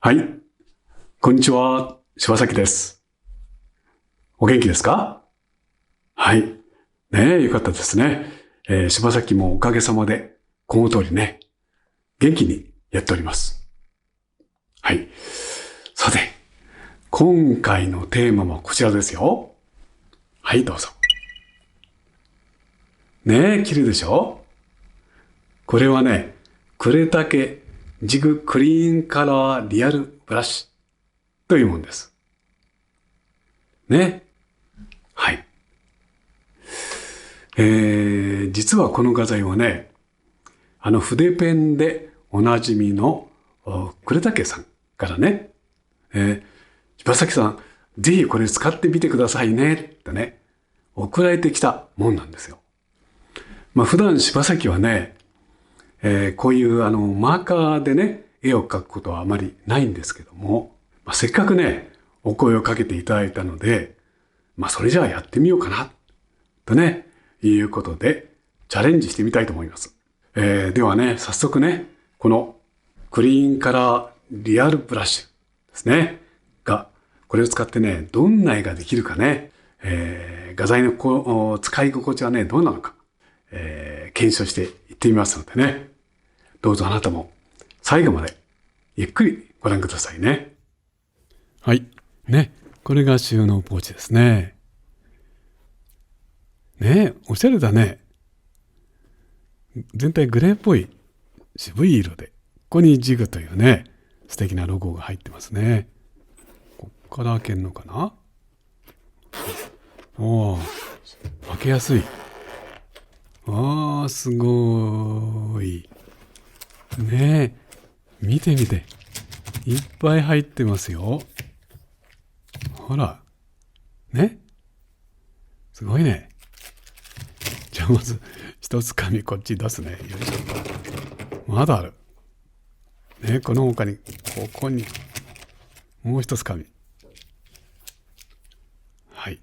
はい。こんにちは。柴崎です。お元気ですか？はい。ねえ、よかったですね。柴崎もおかげさまで、この通りね、元気にやっております。はい。さて、今回のテーマはこちらですよ。はい、どうぞ。ねえ、綺麗でしょ？これはね、呉竹ジグクリーンカラーリアルブラシというものです。ね。はい。実はこの画材はね、筆ペンでおなじみの呉竹さんからね、柴崎さん、ぜひこれ使ってみてくださいねってね、送られてきたもんなんですよ。まあ普段柴崎はね、こういうマーカーでね、絵を描くことはあまりないんですけども、まあ、せっかくね、お声をかけていただいたので、まあそれじゃあやってみようかな、とね、いうことでチャレンジしてみたいと思います。ではね、早速ね、このクリーンカラーリアルブラシですね。これを使ってね、どんな絵ができるかね、画材の使い心地はね、どうなのか、検証していってみますのでね、どうぞあなたも最後までゆっくりご覧くださいね。はい。ね、これが収納ポーチですね。ね、おしゃれだね。全体グレーっぽい渋い色で、ここにジグというね、素敵なロゴが入ってますね。こっから開けるのかな？おー、開けやすい。あー、すごーい。ねえ、見て見て。いっぱい入ってますよ。ほら。ね。すごいね。じゃあまず、一つ紙こっち出すね。よいしょ。まだある。ね、この他に、ここに、もう一つ紙。はい。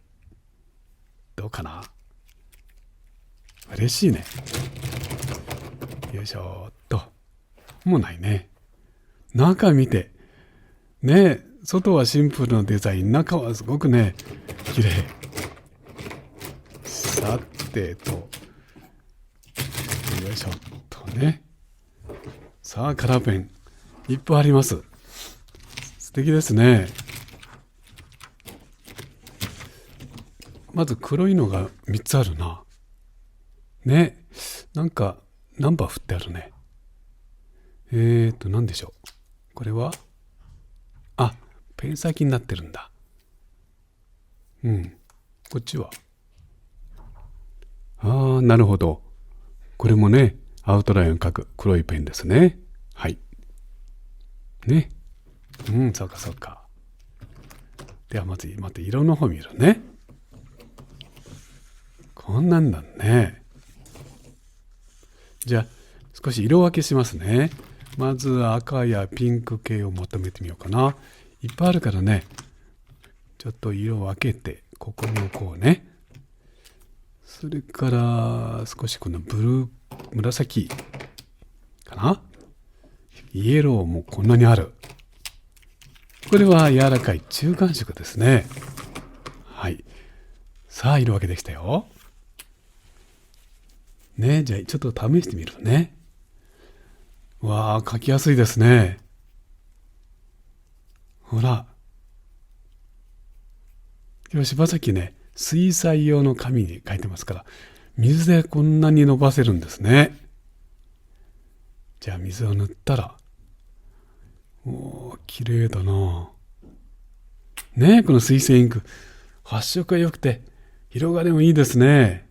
どうかな？嬉しいね。よいしょっと。もうないね。中見て。ね、外はシンプルなデザイン。中はすごくね、綺麗。さてと。よいしょっとね。さあ、カラーペン。いっぱいあります。素敵ですね。まず黒いのが3つあるな。ね。なんか、ナンバー振ってあるね。何でしょう。これはペン先になってるんだ。うん。こっちはなるほど。これもね、アウトラインを描く黒いペンですね。はい。ね。そうかそうか。ではまず色の方見るね。こんなんだね。じゃあ、少し色分けしますね。まず赤やピンク系を求めてみようかな。いっぱいあるからね。ちょっと色を分けて、ここに置こうね。それから少しこの紫かな。イエローもこんなにある。これは柔らかい中間色ですね。はい。さあ、色分けできたよ。ね、じゃあちょっと試してみるね。わあ、描きやすいですね。ほら。今日柴崎ね、水彩用の紙に描いてますから、水でこんなに伸ばせるんですね。じゃあ水を塗ったら、おー、綺麗だな。ねえ、この水性インク。発色が良くて、広がりもいいですね。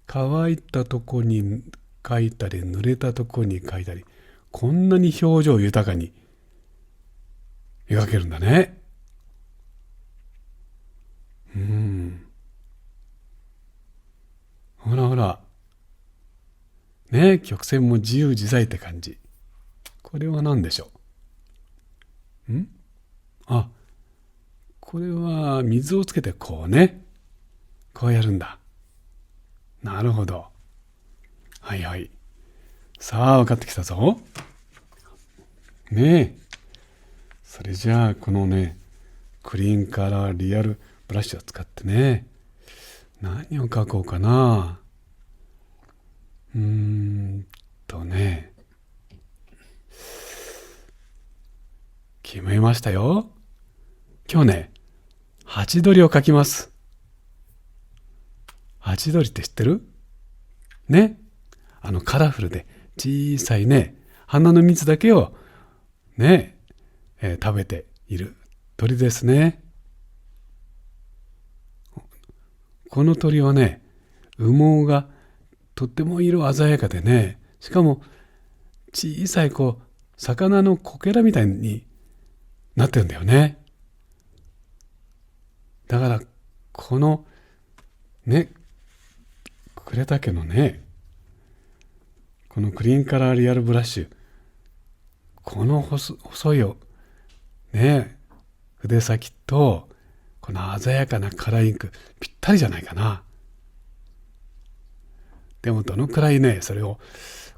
乾いたとこに描いたり、濡れたとこに描いたり、こんなに表情豊かに描けるんだね。ほらほら。ねえ、曲線も自由自在って感じ。これは何でしょう？これは水をつけてこうね。こうやるんだ。なるほど。はいはい。さあ、分かってきたぞ。ねえ。それじゃあこのねクリーンカラーリアルブラシを使ってね、何を描こうかな。ね決めましたよ。今日ねハチドリを描きます。ハチドリって知ってる？ね、カラフルで小さいね花の蜜だけをね、食べている鳥ですね。この鳥はね、羽毛がとっても色鮮やかでね、しかも小さい魚のこけらみたいになってるんだよね。だからこのね呉田家のねこのクリーンカラーリアルブラッシュ、この細いね筆先とこの鮮やかなカラーインクぴったりじゃないかな。でもどのくらいねそれを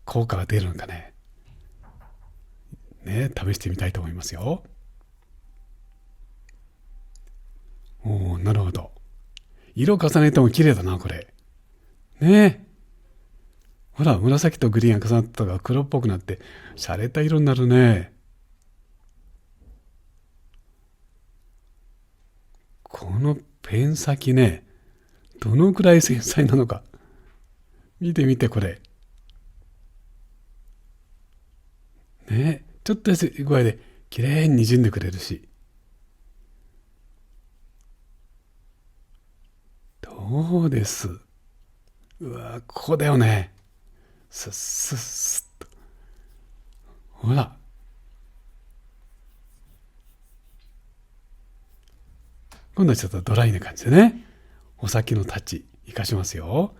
効果が出るのかね試してみたいと思いますよ。おお、なるほど。色重ねても綺麗だなこれね。ほら紫とグリーンが重なったのが黒っぽくなって洒落た色になるね。このペン先ねどのくらい繊細なのか見てみてこれね、ちょっと具合できれいに滲んでくれるし、どうです？うわここだよね。スッスッスッと、ほら今度はちょっとドライな感じでね、お先のタッチ生かしますよ。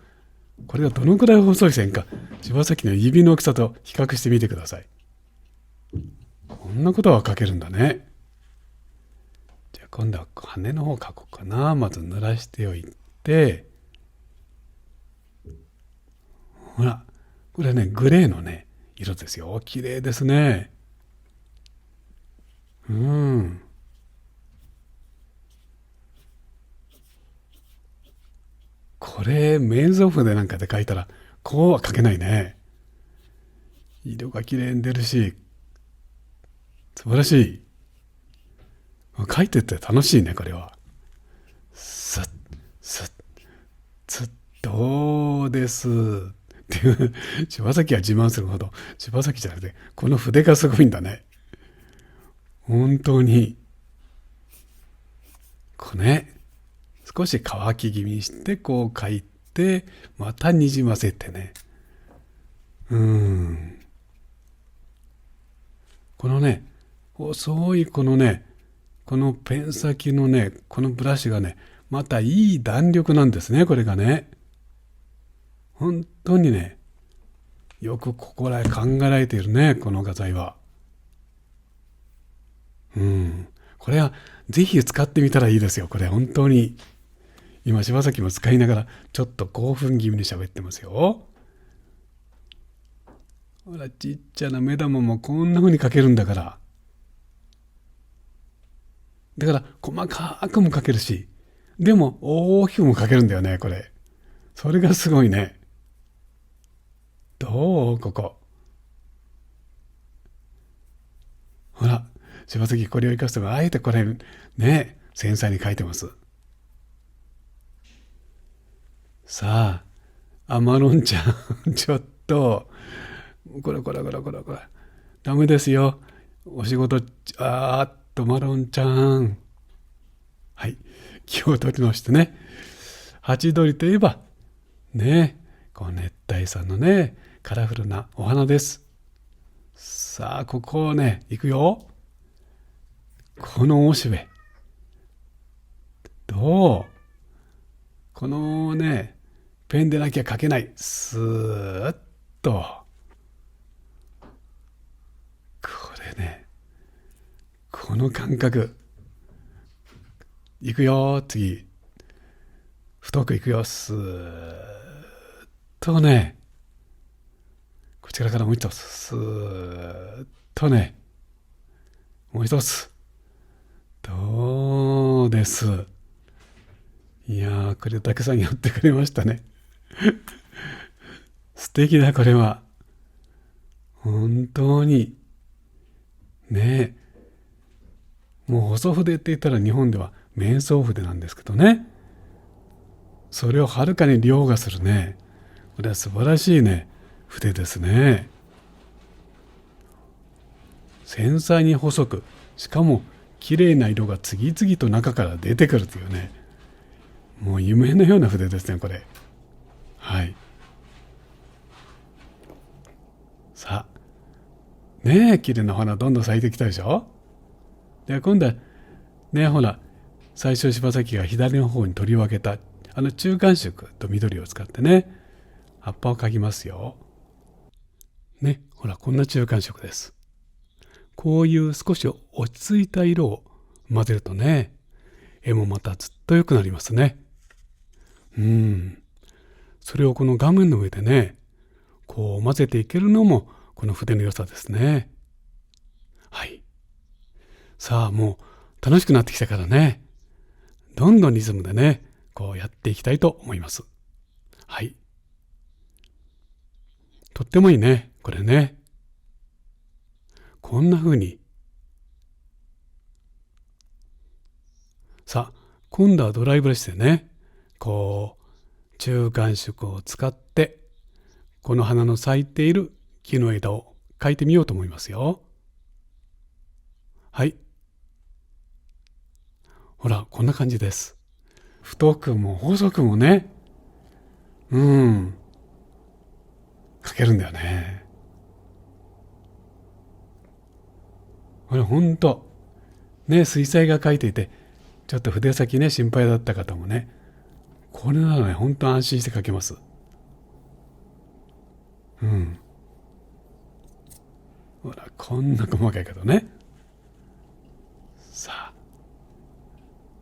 これがどのくらい細い線か柴崎の指の大きさと比較してみてください。こんなことは描けるんだね。じゃあ今度は羽の方描こうかな。まず濡らしておいて、ほらこれねグレーのね色ですよ。綺麗ですね。これメンズ筆なんかで描いたらこうは描けないね。色が綺麗に出るし素晴らしい。描いてて楽しいねこれは。スッスッスッ、どうですっていう柴崎は自慢するほど柴崎じゃなくてこの筆がすごいんだね。本当にこれね少し乾き気味にしてこう描いてまたにじませてね、このね細いこのねこのペン先のねこのブラシがねまたいい弾力なんですね。これがね本当にねよくここらへ考えられているねこの画材は。これはぜひ使ってみたらいいですよ。これ本当に今柴崎も使いながらちょっと興奮気味に喋ってますよ。ほらちっちゃな目玉もこんな風に描けるんだから。だから細かくも描けるし、でも大きくも描けるんだよねこれ。それがすごいね。どうここ。ほら柴崎これを生かしてもあえてこれね繊細に描いてます。さあマロンちゃんちょっとこれダメですよお仕事。マロンちゃん、はい、気を取り直してね。ハチドリといえばねこう熱帯さんのねカラフルなお花です。さあここをね行くよ。このおしべどう？このねペンでなきゃ描けない。スーッとこれねこの感覚いくよ。次太くいくよ。スーッとねこちらからもう一つスーッとねもう一つどうです。いやー、呉竹さんやってくれましたね。素敵だ、これは。本当に。ねえ。もう細筆って言ったら日本では面相筆なんですけどね。それをはるかに凌駕するね。これは素晴らしいね、筆ですね。繊細に細く、しかも綺麗な色が次々と中から出てくるというね。もう夢のような筆ですね、これ。はい。さあ、ねえ、綺麗な花どんどん咲いてきたでしょ。で、今度は、ねえ、ほら、最初柴崎が左の方に取り分けた、中間色と緑を使ってね、葉っぱを描きますよ。ね、ほら、こんな中間色です。こういう少し落ち着いた色を混ぜるとね、絵もまたずっと良くなりますね。それをこの画面の上でね、こう混ぜていけるのもこの筆の良さですね。はい。さあ、もう楽しくなってきたからね、どんどんリズムでね、こうやっていきたいと思います。はい。とってもいいね、これね。こんな風に。さあ、今度はドライブラシでね、こう、中間色を使って、この花の咲いている木の枝を描いてみようと思いますよ。はい。ほら、こんな感じです。太くも細くもね、描けるんだよね。これほんと、ね、水彩画描いていて、ちょっと筆先ね、心配だった方もね、これならね、ほんと安心して描けます。ほら、こんな細かいけどね。さ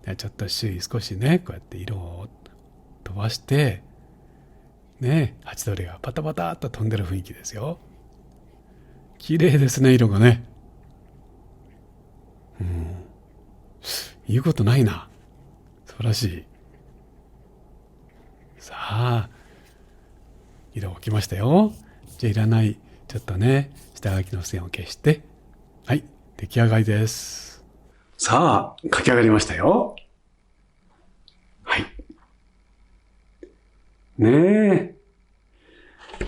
あ、ちょっと周囲少しね、こうやって色を飛ばして、ね、ハチドリがパタパタっと飛んでる雰囲気ですよ。綺麗ですね、色がね。言うことないな。素晴らしい。さあ、色をきましたよ。じゃあいらない、ちょっとね、下書きの線を消して、はい、出来上がりです。さあ、書き上がりましたよ。はい。ねえ。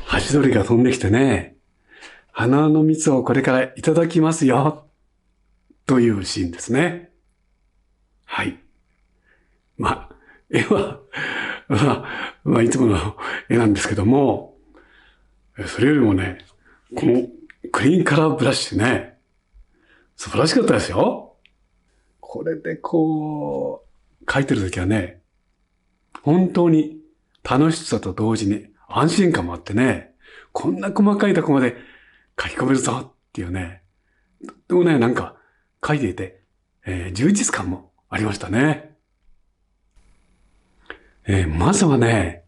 ハチドリが飛んできてね、花の蜜をこれからいただきますよ。というシーンですね。はい。まあ、絵は、いつもの絵なんですけども、それよりもね、このクリーンカラーブラシね、素晴らしかったですよ。これでこう、描いてるときはね、本当に楽しさと同時に安心感もあってね、こんな細かいとこまで書き込めるぞっていうね、とってもね、なんか書いていて、充実感もありましたね。まずはね、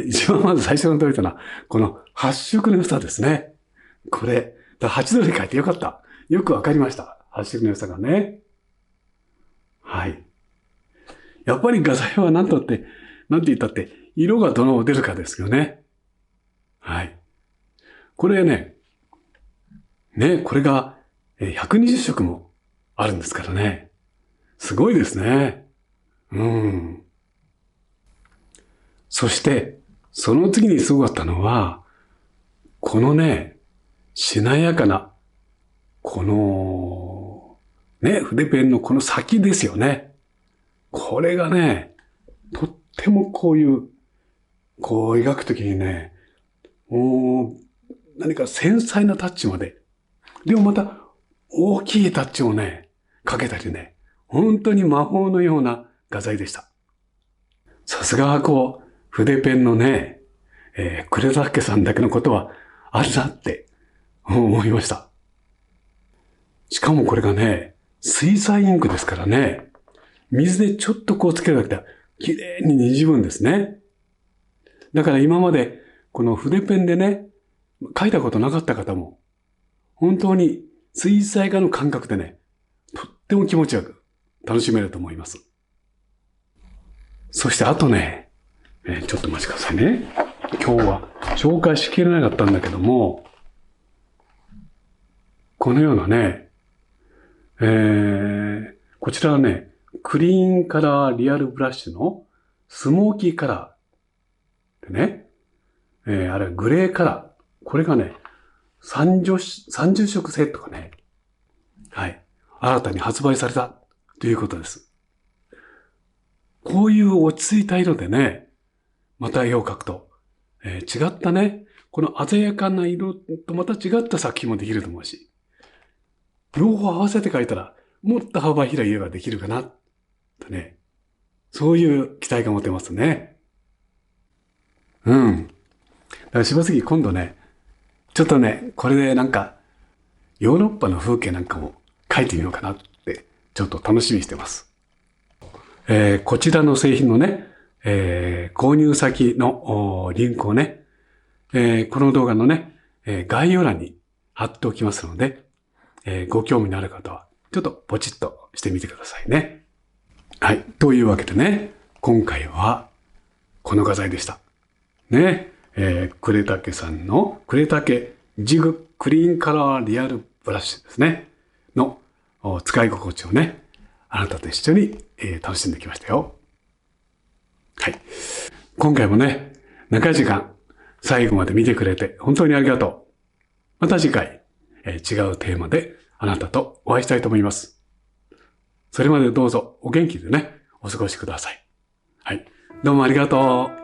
一番まず最初に驚いたのは、この発色の良さですね。これ、8度で書いてよかった。よくわかりました。発色の良さがね。はい。やっぱり画材はなんて言ったって、色がどの出るかですよね。はい。これね、これが120色もあるんですからね。すごいですね。そして、その次にすごかったのは、このね、しなやかな、この、筆ペンのこの先ですよね。これがね、とってもこういう、こう描くときにね、何か繊細なタッチまで、でもまた大きいタッチをね、かけたりね、本当に魔法のような画材でした。さすがこう、筆ペンのね、呉竹さんだけのことはあるなって思いました。しかもこれがね、水彩インクですからね、水でちょっとこうつけるだけで綺麗に滲むんですね。だから今までこの筆ペンでね、書いたことなかった方も、本当に水彩画の感覚でね、とっても気持ちよく楽しめると思います。そしてあとね、ちょっとお待ちくださいね。今日は紹介しきれなかったんだけども、このようなね、こちらはね、クリーンカラーリアルブラッシュのスモーキーカラーでね、あれグレーカラー。これがね、30色セットがね、はい、新たに発売されたということです。こういう落ち着いた色でね、また絵を描くと、違ったね、この鮮やかな色とまた違った作品もできると思うし、両方合わせて描いたら、もっと幅広い絵ができるかな、とね、そういう期待が持てますね。うん。だから柴杉今度ね、ちょっとね、これでなんか、ヨーロッパの風景なんかも描いてみようかなって、ちょっと楽しみにしてます。こちらの製品のね、購入先のリンクをね、この動画のね、概要欄に貼っておきますので、ご興味のある方は、ちょっとポチッとしてみてくださいね。はい。というわけでね、今回はこの画材でした。ね。呉竹さんの呉竹ジグクリーンカラーリアルブラシですね。の使い心地をね、あなたと一緒に、楽しんできましたよ。はい。今回もね、長い時間最後まで見てくれて本当にありがとう。また次回、違うテーマであなたとお会いしたいと思います。それまでどうぞお元気でね、お過ごしください。はい。どうもありがとう。